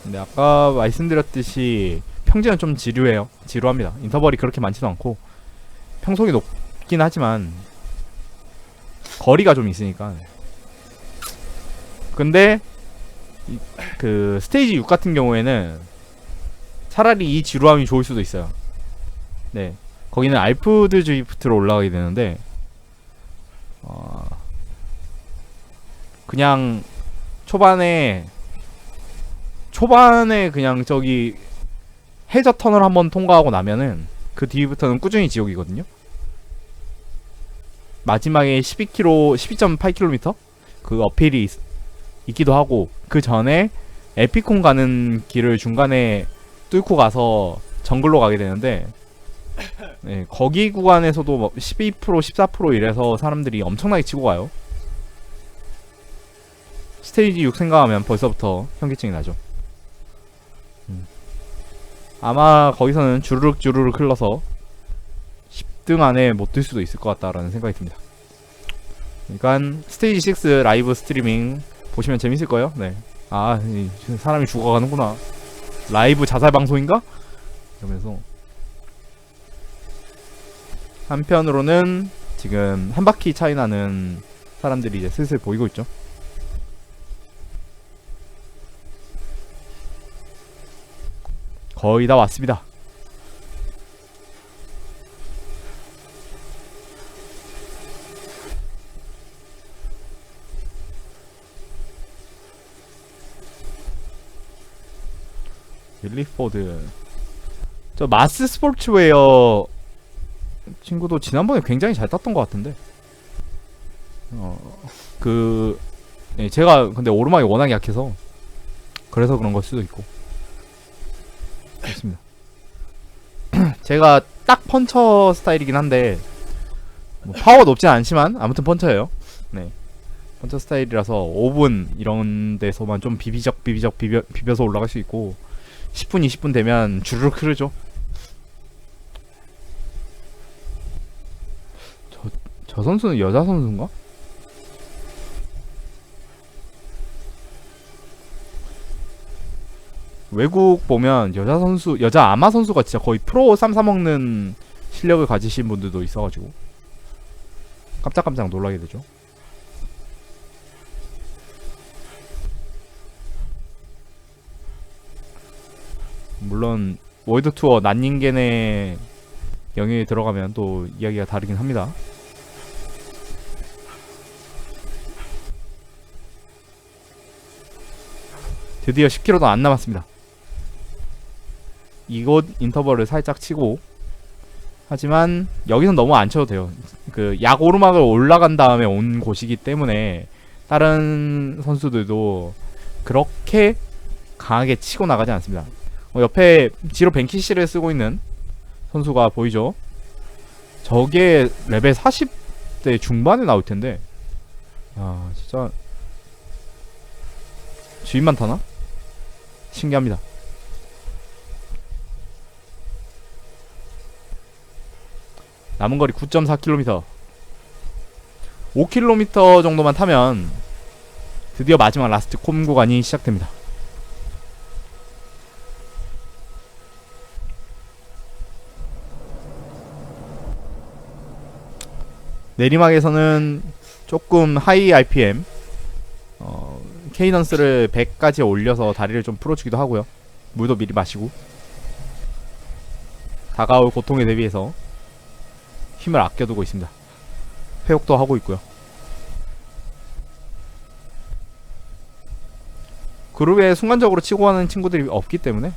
근데 아까 말씀드렸듯이 평지는 좀 지루해요. 지루합니다. 인터벌이 그렇게 많지도 않고 평속이 높긴 하지만 거리가 좀 있으니까. 근데 그 스테이지 6 같은 경우에는 차라리 이 지루함이 좋을 수도 있어요. 네, 거기는 알프드 드리프트로 올라가게 되는데 그냥 초반에 그냥 저기 해저 터널 한번 통과하고 나면은 그 뒤부터는 꾸준히 지옥이거든요. 마지막에 12.8km 그 어필이 있기도 하고 그 전에 에피콘 가는 길을 중간에 뚫고 가서 정글로 가게 되는데, 네, 거기 구간에서도 뭐 12%, 14% 이래서 사람들이 엄청나게 치고 가요. 스테이지 6 생각하면 벌써부터 현기증이 나죠. 아마 거기서는 주르륵 주르륵 흘러서 10등 안에 못 들 수도 있을 것 같다라는 생각이 듭니다. 그러니까 스테이지 6 라이브 스트리밍 보시면 재밌을 거예요. 네. 아, 사람이 죽어가는구나. 라이브 자살 방송인가? 이러면서. 한편으로는 지금 한 바퀴 차이 나는 사람들이 이제 슬슬 보이고 있죠. 거의 다 왔습니다. 윌리포드. 저 마스 스포츠웨어 친구도 지난번에 굉장히 잘 땄던 것 같은데. 네, 제가 근데 오르막이 워낙 약해서 그래서 그런 걸 수도 있고. 그렇습니다. 제가 딱 펀처 스타일이긴 한데 뭐 파워 높진 않지만 아무튼 펀처예요. 네, 펀처 스타일이라서 5분 이런 데서만 좀 비벼서 올라갈 수 있고 10분 20분 되면 주르륵 흐르죠. 저 선수는 여자 선수인가? 외국 보면 여자 아마 선수가 진짜 거의 프로 3사 먹는 실력을 가지신 분들도 있어가지고 깜짝깜짝 놀라게 되죠. 물론 월드 투어 난닝겐의 영역에 들어가면 또 이야기가 다르긴 합니다. 드디어 10km도 안 남았습니다. 이곳 인터벌을 살짝 치고, 하지만 여기선 너무 안 쳐도 돼요. 그 약 오르막을 올라간 다음에 온 곳이기 때문에 다른 선수들도 그렇게 강하게 치고 나가지 않습니다. 옆에 지로 벤키시를 쓰고 있는 선수가 보이죠? 저게 레벨 40대 중반에 나올 텐데, 아 진짜 주인만 타나? 신기합니다. 남은 거리 9.4km. 5km 정도만 타면 드디어 마지막 라스트 콤 구간이 시작됩니다. 내리막에서는 조금 하이 RPM 케이던스를 100까지 올려서 다리를 좀 풀어주기도 하고요. 물도 미리 마시고 다가올 고통에 대비해서 힘을 아껴두고 있습니다. 회복도 하고 있고요. 그룹에 순간적으로 치고 가는 친구들이 없기 때문에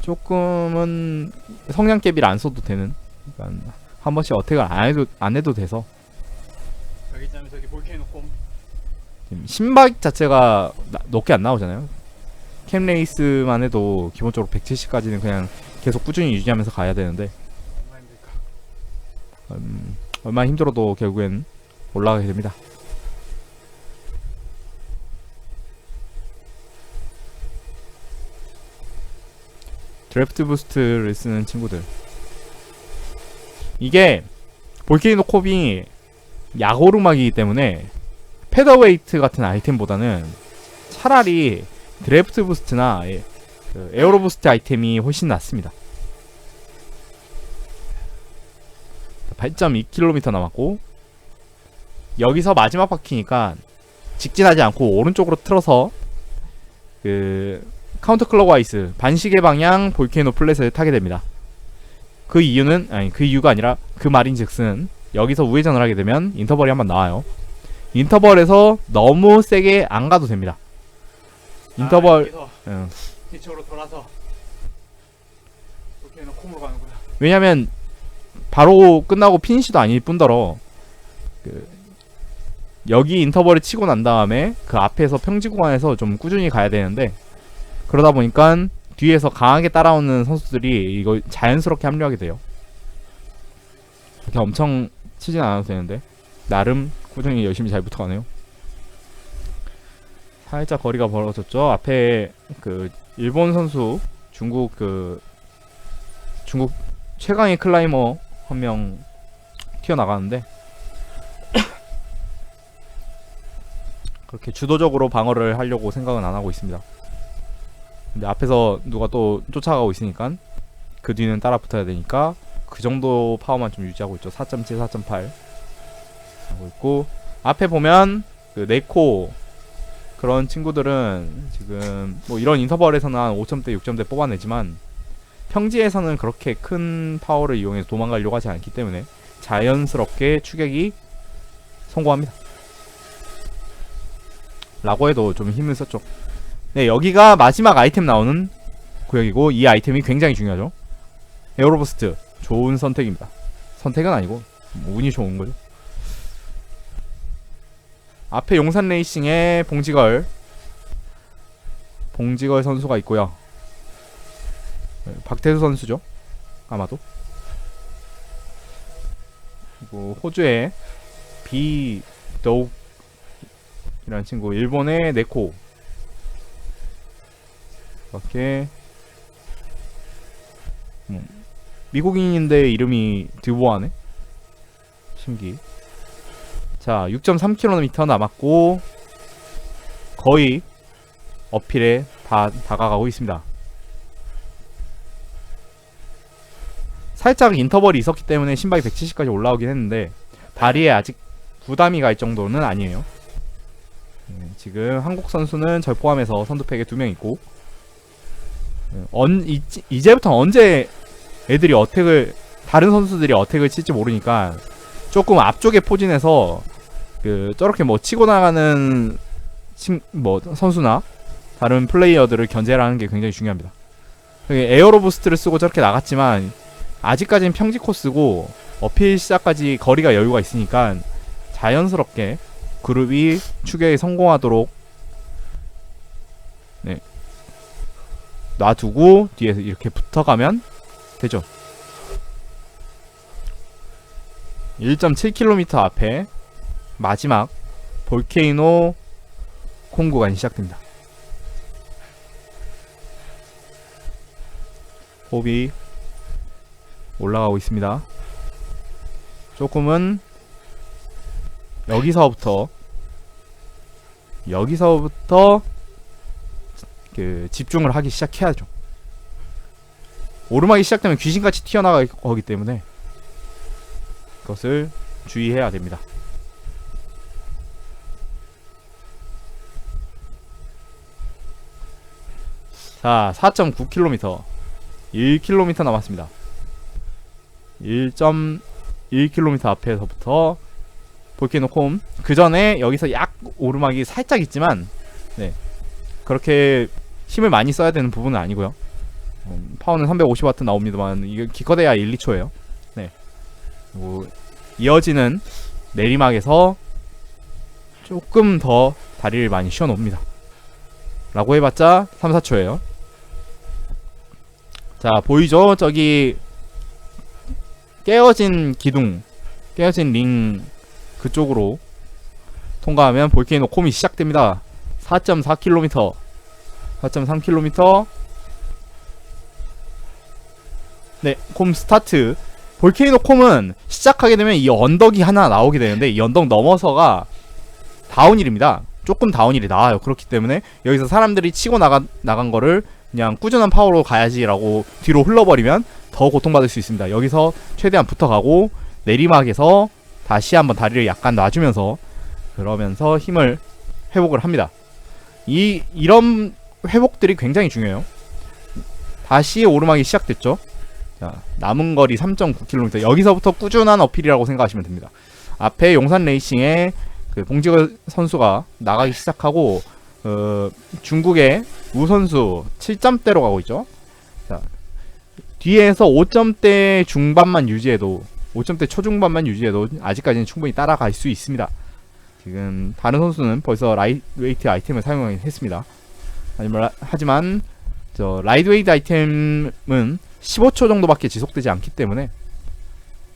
조금은 성량 갭을 안 써도 되는, 그러니까 한 번씩 어택을 안 해도 돼서. 여기 있자면 저기 볼케이노 콤. 심박 자체가 높게 안 나오잖아요. 캠레이스만 해도 기본적으로 170까지는 그냥 계속 꾸준히 유지하면서 가야 되는데 얼마나 힘들까? 얼마나 힘들어도 결국엔 올라가게 됩니다. 드래프트 부스트를 쓰는 친구들, 이게 볼케이노 콥이 약오르막이기 때문에 페더웨이트 같은 아이템보다는 차라리 드래프트 부스트나 그 에어로 부스트 아이템이 훨씬 낫습니다. 8.2km 남았고, 여기서 마지막 바퀴니까 직진하지 않고 오른쪽으로 틀어서 그 카운터 클럭와이스 반시계 방향 볼케이노 플랫을 타게 됩니다. 그 이유가 아니라 그 말인즉슨 여기서 우회전을 하게 되면 인터벌이 한번 나와요. 인터벌에서 너무 세게 안 가도 됩니다. 인터벌 뒤쪽으로 돌아서 볼케이노 콤으로 가는구나. 왜냐면 바로 끝나고 피니시도 아닐 뿐더러 여기 인터벌을 치고 난 다음에 그 앞에서 평지 구간에서 좀 꾸준히 가야 되는데, 그러다 보니까 뒤에서 강하게 따라오는 선수들이 이거 자연스럽게 합류하게 돼요. 그렇게 엄청 치진 않아도 되는데 나름 꾸준히 열심히 잘 붙어가네요. 살짝 거리가 벌어졌죠. 앞에 그 일본 선수, 중국 최강의 클라이머 한 명 튀어나가는데 그렇게 주도적으로 방어를 하려고 생각은 안 하고 있습니다. 근데 앞에서 누가 또 쫓아가고 있으니까 그 뒤는 따라 붙어야 되니까 그 정도 파워만 좀 유지하고 있죠. 4.7, 4.8 하고 있고, 앞에 보면 그 네코 그런 친구들은 지금 뭐 이런 인터벌에서는 한 5점대, 6점대 뽑아내지만 평지에서는 그렇게 큰 파워를 이용해서 도망가려고 하지 않기 때문에 자연스럽게 추격이 성공합니다. 라고 해도 좀 힘을 썼죠. 네, 여기가 마지막 아이템 나오는 구역이고 이 아이템이 굉장히 중요하죠. 에어로버스트 좋은 선택입니다. 선택은 아니고 뭐 운이 좋은 거죠. 앞에 용산 레이싱의 봉지걸 선수가 있고요. 네, 박태수 선수죠. 아마도. 그리고 호주의 비도우 이라는 친구, 일본의 네코. 이렇게 미국인인데 이름이 드보아네. 신기. 자, 6.3km 남았고 거의 어필에 다 다가가고 있습니다. 살짝 인터벌이 있었기 때문에 신박이 170까지 올라오긴 했는데 다리에 아직 부담이 갈 정도는 아니에요. 지금 한국 선수는 절 포함해서 선두팩에 2명 있고, 이제부터 언제 애들이 다른 선수들이 어택을 칠지 모르니까 조금 앞쪽에 포진해서 저렇게 뭐 치고 나가는 선수나 다른 플레이어들을 견제를 하는 게 굉장히 중요합니다. 에어로 부스트를 쓰고 저렇게 나갔지만 아직까지는 평지 코스고 어필 시작까지 거리가 여유가 있으니까 자연스럽게 그룹이 추격에 성공하도록 놔두고 뒤에서 이렇게 붙어가면 되죠. 1.7km 앞에 마지막 볼케이노 콩 구간이 시작됩니다. 호흡이 올라가고 있습니다. 조금은 여기서부터 집중을 하기 시작해야죠. 오르막이 시작되면 귀신같이 튀어나갈 거기 때문에 그것을 주의해야 됩니다. 자, 4.9km 1km 남았습니다. 1.1km 앞에서부터 볼케이노 콤. 그 전에 여기서 약 오르막이 살짝 있지만 그렇게 힘을 많이 써야 되는 부분은 아니고요. 파워는 350W 나옵니다만 이게 기껏해야 1, 2초예요. 이어지는 내리막에서 조금 더 다리를 많이 쉬어 놓습니다. 라고 해봤자 3, 4초예요. 자, 보이죠? 저기 깨어진 기둥, 깨어진 링 그쪽으로 통과하면 볼케이노 콤이 시작됩니다. 4.4km 4.3km 네, 콤 스타트. 볼케이노 콤은 시작하게 되면 이 언덕이 하나 나오게 되는데 이 언덕 넘어서가 다운힐입니다. 조금 다운힐이 나와요. 그렇기 때문에 여기서 사람들이 치고 나간 거를 그냥 꾸준한 파워로 가야지라고 뒤로 흘러버리면 더 고통받을 수 있습니다. 여기서 최대한 붙어가고 내리막에서 다시 한번 다리를 약간 놔주면서 그러면서 힘을 회복을 합니다. 이런 회복들이 굉장히 중요해요. 다시 오르막이 시작됐죠. 자, 남은 거리 3.9km. 여기서부터 꾸준한 어필이라고 생각하시면 됩니다. 앞에 용산 레이싱의 봉지걸 선수가 나가기 시작하고 중국의 우 선수 7점대로 가고 있죠. 자, 뒤에서 5점대 중반만 유지해도 5점대 초중반만 유지해도 아직까지는 충분히 따라갈 수 있습니다. 지금 다른 선수는 벌써 라이트웨이트 아이템을 사용했습니다. 하지만 저 라이드웨이드 아이템은 15초 정도밖에 지속되지 않기 때문에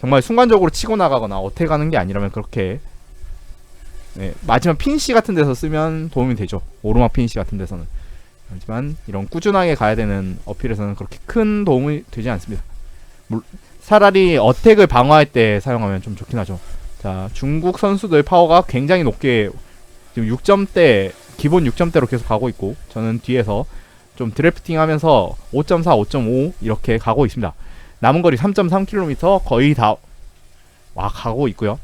정말 순간적으로 치고 나가거나 어택 하는 게 아니라면 그렇게 마지막 피니시 같은 데서 쓰면 도움이 되죠. 오르막 피니시 같은 데서는. 하지만 이런 꾸준하게 가야 되는 어필에서는 그렇게 큰 도움이 되지 않습니다. 차라리 어택을 방어할 때 사용하면 좀 좋긴 하죠. 자, 중국 선수들 파워가 굉장히 높게 지금 6점대, 기본 6점대로 계속 가고 있고, 저는 뒤에서 좀 드래프팅 하면서 5.4, 5.5 이렇게 가고 있습니다. 남은 거리 3.3km 거의 다 가고 있고요.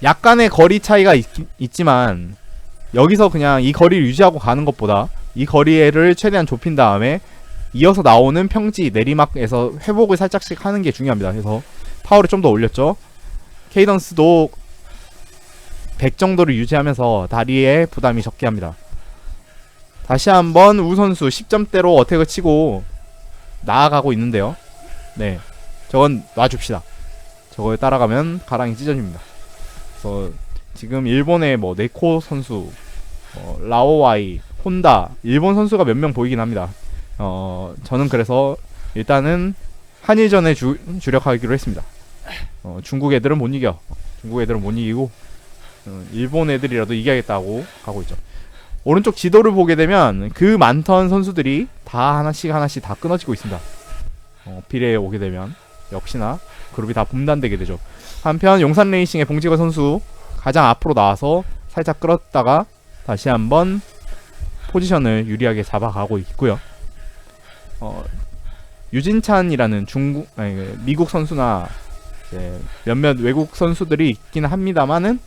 약간의 거리 차이가 있지만 여기서 그냥 이 거리를 유지하고 가는 것보다 이 거리를 최대한 좁힌 다음에 이어서 나오는 평지 내리막에서 회복을 살짝씩 하는 게 중요합니다. 그래서 파워를 좀 더 올렸죠. 케이던스도 100 정도를 유지하면서 다리에 부담이 적게 합니다. 다시 한번 우 선수 10점대로 어택을 치고 나아가고 있는데요. 네, 저건 놔줍시다. 저걸 따라가면 가랑이 찢어집니다. 그래서 지금 일본의 뭐 네코 선수, 라오와이, 혼다, 일본 선수가 몇 명 보이긴 합니다. 저는 그래서 일단은 한일전에 주력하기로 했습니다. 중국 애들은 못 이겨. 중국 애들은 못 이기고 일본 애들이라도 이겨야겠다고 가고 있죠. 오른쪽 지도를 보게 되면 그 많던 선수들이 다 하나씩 다 끊어지고 있습니다. 어필에 오게 되면 역시나 그룹이 다 분단되게 되죠. 한편 용산레이싱의 봉지거 선수 가장 앞으로 나와서 살짝 끌었다가 다시 한번 포지션을 유리하게 잡아가고 있고요. 유진찬이라는 미국 선수나 몇몇 외국 선수들이 있긴 합니다만은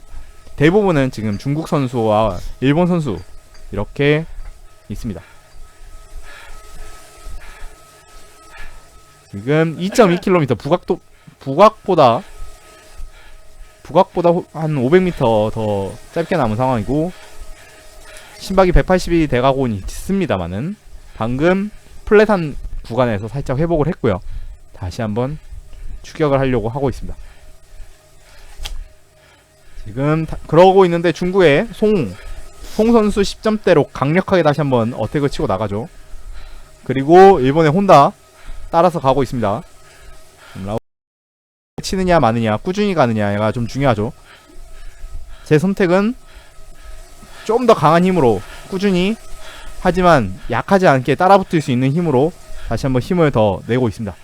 대부분은 지금 중국 선수와 일본 선수 이렇게 있습니다. 지금 2.2km 북악보다 한 500m 더 짧게 남은 상황이고 심박이 180이 돼가고 있습니다만은 방금 플랫한 구간에서 살짝 회복을 했고요. 다시 한번 추격을 하려고 하고 있습니다. 지금 그러고 있는데 중국의 송 선수 10점대로 강력하게 다시 한번 어택을 치고 나가죠. 그리고 일본의 혼다 따라서 가고 있습니다. 라오 치느냐 마느냐 꾸준히 가느냐가 좀 중요하죠. 제 선택은 좀 더 강한 힘으로 꾸준히 하지만 약하지 않게 따라붙을 수 있는 힘으로 다시 한번 힘을 더 내고 있습니다.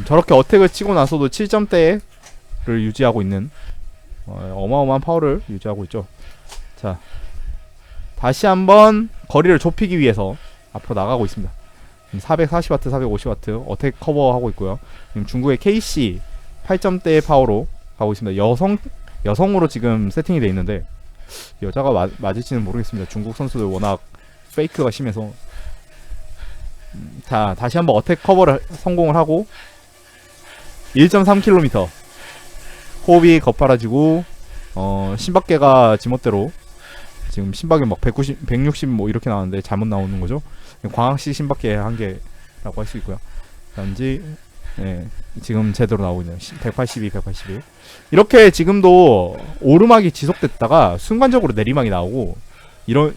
저렇게 어택을 치고 나서도 7점대를 유지하고 있는 어마어마한 파워를 유지하고 있죠. 자, 다시 한번 거리를 좁히기 위해서 앞으로 나가고 있습니다. 440W, 450W 어택 커버하고 있고요. 중국의 KC 8점대의 파워로 가고 있습니다. 여성으로 지금 세팅이 되어 있는데 여자가 맞을지는 모르겠습니다. 중국 선수들 워낙 페이크가 심해서. 자, 다시 한번 어택 커버를 성공을 하고 1.3km 호흡이 거팔아지고 심박계가 지멋대로 지금 심박이 막 190, 160 뭐 이렇게 나오는데 잘못 나오는 거죠. 광학식 심박계 한계라고 할 수 있고요. 단지 지금 제대로 나오고 있네요. 182, 181 이렇게 지금도 오르막이 지속됐다가 순간적으로 내리막이 나오고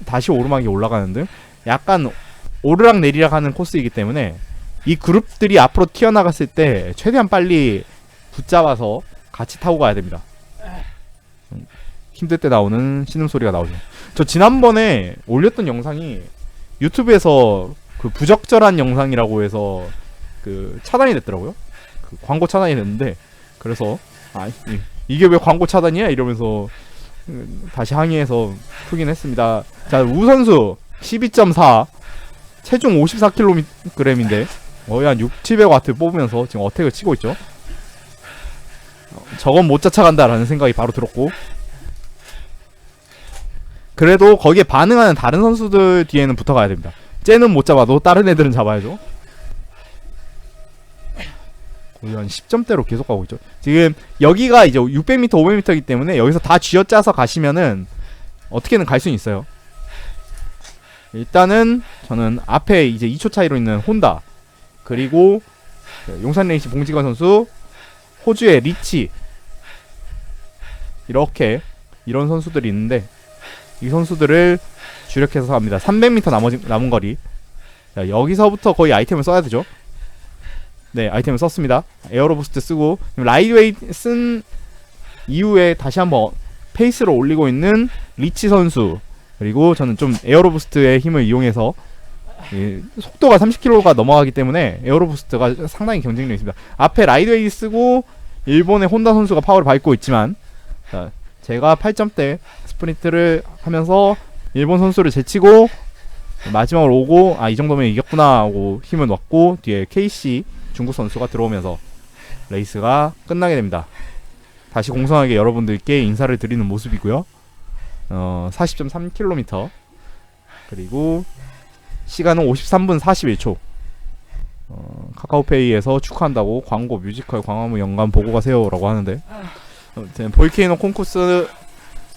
다시 오르막이 올라가는 등 약간 오르락 내리락 하는 코스이기 때문에 이 그룹들이 앞으로 튀어나갔을 때 최대한 빨리 붙잡아서 같이 타고 가야 됩니다. 힘들 때 나오는 신음소리가 나오죠. 저 지난번에 올렸던 영상이 유튜브에서 그 부적절한 영상이라고 해서 그 차단이 됐더라고요. 그 광고 차단이 됐는데 그래서 이게 왜 광고 차단이야? 이러면서 다시 항의해서 풀긴 했습니다. 자, 우 선수 12.4 체중 54kg인데 거의 한 600-700W 뽑으면서 지금 어택을 치고 있죠. 저건 못 쫓아간다라는 생각이 바로 들었고 그래도 거기에 반응하는 다른 선수들 뒤에는 붙어가야 됩니다. 쟤는 못 잡아도 다른 애들은 잡아야죠. 거의 한 10점대로 계속 가고 있죠. 지금 여기가 이제 600m, 500m이기 때문에 여기서 다 쥐어짜서 가시면은 어떻게든 갈 수는 있어요. 일단은 저는 앞에 이제 2초 차이로 있는 혼다 그리고 용산레이싱 봉지건 선수, 호주의 리치 이렇게 이런 선수들이 있는데 이 선수들을 주력해서 합니다. 300m 남은 거리. 자, 여기서부터 거의 아이템을 써야 되죠. 네, 아이템을 썼습니다. 에어로 부스트 쓰고 라이드웨이 쓴 이후에 다시 한번 페이스를 올리고 있는 리치 선수. 그리고 저는 좀 에어로 부스트의 힘을 이용해서 속도가 30km가 넘어가기 때문에 에어로 부스트가 상당히 경쟁력이 있습니다. 앞에 라이드웨이 쓰고 일본의 혼다 선수가 파워를 밟고 있지만, 자, 제가 8점대 스프린트를 하면서 일본 선수를 제치고 마지막으로 오고 이 정도면 이겼구나 하고 힘을 놨고 뒤에 KC 중국 선수가 들어오면서 레이스가 끝나게 됩니다. 다시 공손하게 여러분들께 인사를 드리는 모습이고요. 40.3km 그리고 시간은 53분 41초. 카카오페이에서 축하한다고 광고 뮤지컬 광화문 연관 보고 가세요 라고 하는데, 아무튼 볼케이노 콘쿠스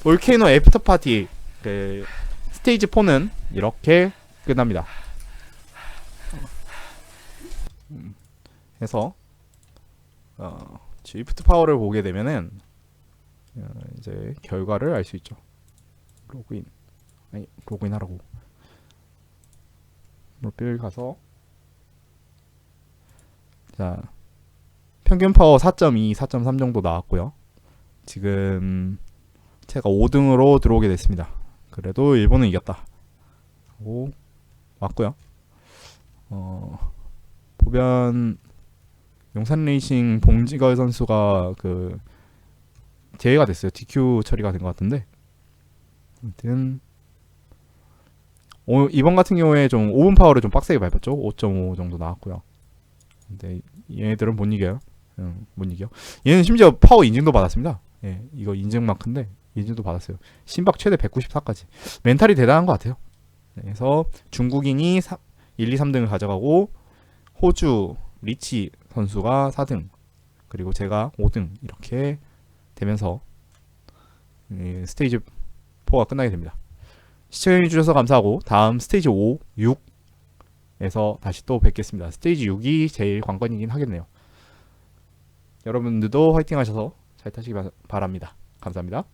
볼케이노 애프터 파티 그 스테이지 4는 이렇게 끝납니다. 해서 지프트 파워를 보게 되면은 이제 결과를 알 수 있죠. 로그인 하라고. 몰빌 가서 자 평균 파워 4.2, 4.3 정도 나왔고요. 지금 제가 5등으로 들어오게 됐습니다. 그래도 일본은 이겼다 하고 왔고요. 보면 용산 레이싱 봉지걸 선수가 그 제외가 됐어요. DQ 처리가 된 것 같은데, 아무튼 이번 같은 경우에 좀 오븐 파워를 좀 빡세게 밟았죠. 5.5 정도 나왔고요. 근데 얘네들은 못 이겨요. 못 이겨. 얘는 심지어 파워 인증도 받았습니다. 예, 이거 인증 마크인데 인증도 받았어요. 심박 최대 194까지. 멘탈이 대단한 것 같아요. 네, 그래서 중국인이 1, 2, 3등을 가져가고 호주 리치 선수가 4등 그리고 제가 5등 이렇게 되면서 스테이지 4가 끝나게 됩니다. 시청해주셔서 감사하고 다음 스테이지 5, 6에서 다시 또 뵙겠습니다. 스테이지 6이 제일 관건이긴 하겠네요. 여러분들도 화이팅 하셔서 잘 타시기 바랍니다. 감사합니다.